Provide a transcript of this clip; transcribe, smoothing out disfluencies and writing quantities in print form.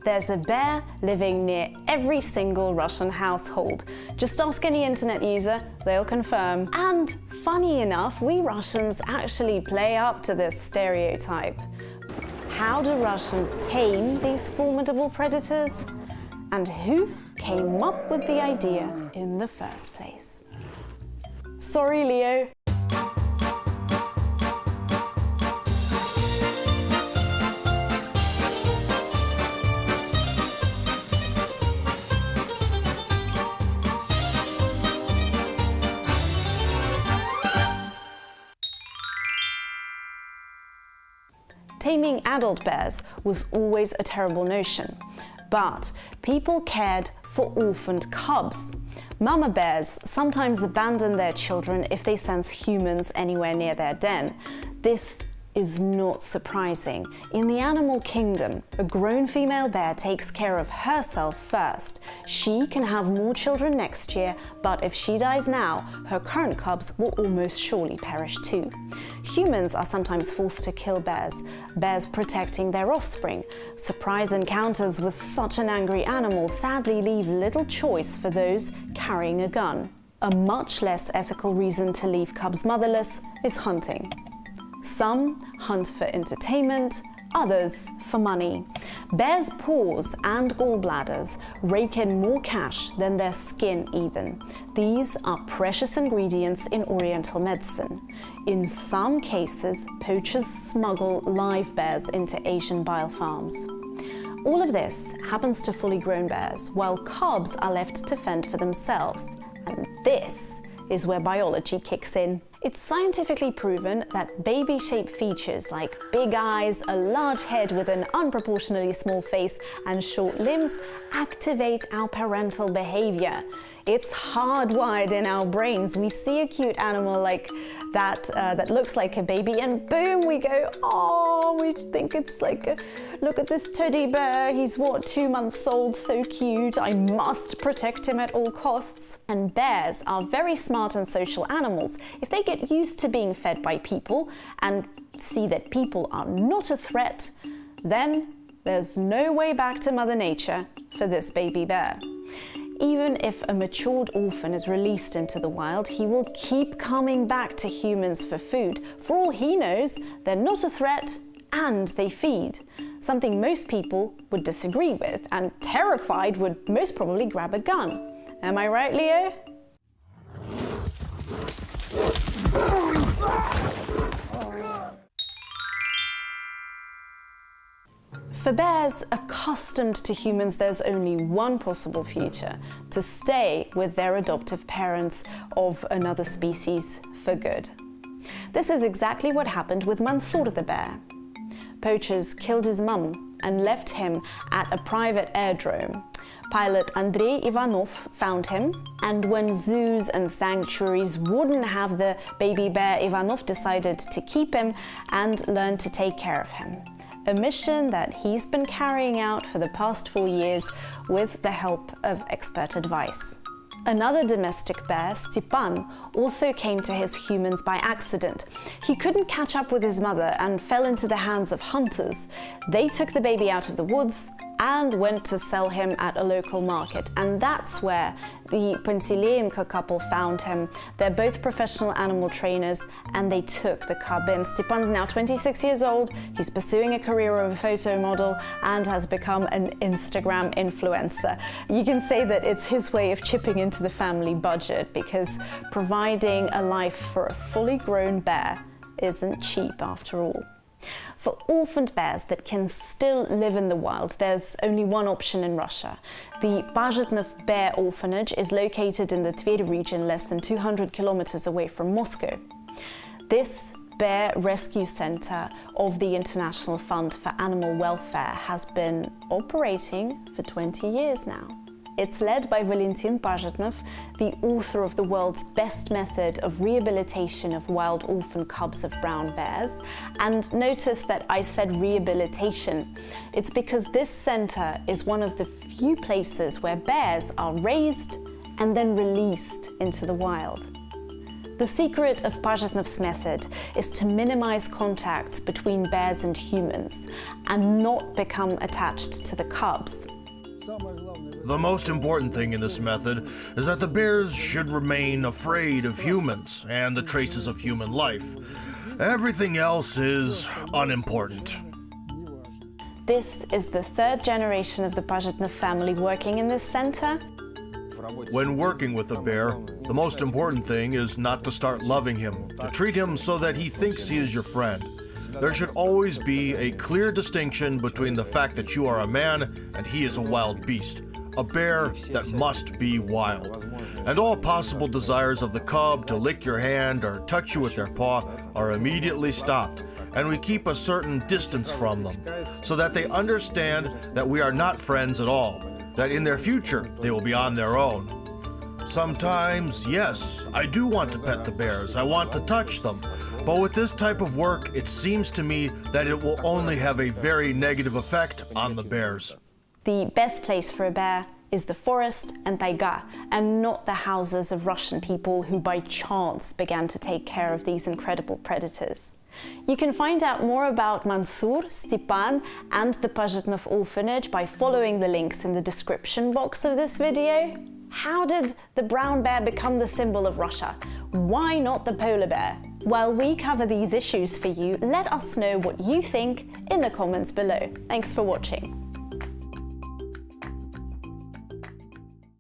There's a bear living near every single Russian household. Just ask any internet user, they'll confirm. And funny enough, we Russians actually play up to this stereotype. How do Russians tame these formidable predators? And who came up with the idea in the first place? Sorry, Leo. Taming adult bears was always a terrible notion, but people cared for orphaned cubs. Mama bears sometimes abandon their children if they sense humans anywhere near their den. This is not surprising. In the animal kingdom, a grown female bear takes care of herself first. She can have more children next year, but if she dies now, her current cubs will almost surely perish too. Humans are sometimes forced to kill bears, bears protecting their offspring. Surprise encounters with such an angry animal sadly leave little choice for those carrying a gun. A much less ethical reason to leave cubs motherless is hunting. Some hunt for entertainment, others for money. Bears' paws and gallbladders rake in more cash than their skin even. These are precious ingredients in Oriental medicine. In some cases, poachers smuggle live bears into Asian bile farms. All of this happens to fully grown bears, while cubs are left to fend for themselves. And this is where biology kicks in. It's scientifically proven that baby-shaped features like big eyes, a large head with an unproportionately small face, and short limbs activate our parental behavior. It's hardwired in our brains. We see a cute animal like that that looks like a baby, and boom, we go, oh, we think it's like, look at this teddy bear. He's what, 2 months old, so cute. I must protect him at all costs. And bears are very smart and social animals. If they get used to being fed by people and see that people are not a threat, then there's no way back to Mother Nature for this baby bear. Even if a matured orphan is released into the wild, he will keep coming back to humans for food. For all he knows, they're not a threat and they feed. Something most people would disagree with, and terrified would most probably grab a gun. Am I right, Leo? For bears accustomed to humans, there's only one possible future: to stay with their adoptive parents of another species for good. This is exactly what happened with Mansour the bear. Poachers killed his mum and left him at a private airdrome. Pilot Andrei Ivanov found him, and when zoos and sanctuaries wouldn't have the baby bear, Ivanov decided to keep him and learn to take care of him. A mission that he's been carrying out for the past 4 years with the help of expert advice. Another domestic bear, Stepan, also came to his humans by accident. He couldn't catch up with his mother and fell into the hands of hunters. They took the baby out of the woods and went to sell him at a local market. And that's where the Panteleenko couple found him. They're both professional animal trainers, and they took the cub in. Stepan's now 26 years old. He's pursuing a career of a photo model and has become an Instagram influencer. You can say that it's his way of chipping into the family budget, because providing a life for a fully grown bear isn't cheap after all. For orphaned bears that can still live in the wild, there's only one option in Russia. The Bazhetnev Bear Orphanage is located in the Tver region, less than 200 kilometers away from Moscow. This bear rescue center of the International Fund for Animal Welfare has been operating for 20 years now. It's led by Valentin Bazhetnev, the author of the world's best method of rehabilitation of wild orphan cubs of brown bears. And notice that I said rehabilitation. It's because this center is one of the few places where bears are raised and then released into the wild. The secret of Pajitnov's method is to minimize contacts between bears and humans and not become attached to the cubs. The most important thing in this method is that the bears should remain afraid of humans and the traces of human life. Everything else is unimportant. This is the third generation of the Pajitnov family working in this center. When working with a bear, the most important thing is not to start loving him, to treat him so that he thinks he is your friend. There should always be a clear distinction between the fact that you are a man and he is a wild beast, a bear that must be wild. And all possible desires of the cub to lick your hand or touch you with their paw are immediately stopped, and we keep a certain distance from them, so that they understand that we are not friends at all, that in their future they will be on their own. Sometimes, yes, I do want to pet the bears, I want to touch them, but with this type of work, it seems to me that it will only have a very negative effect on the bears. The best place for a bear is the forest and taiga, and not the houses of Russian people who by chance began to take care of these incredible predators. You can find out more about Mansour, Stepan and the Pajitnov orphanage by following the links in the description box of this video. How did the brown bear become the symbol of Russia? Why not the polar bear? While we cover these issues for you, let us know what you think in the comments below. Thanks for watching.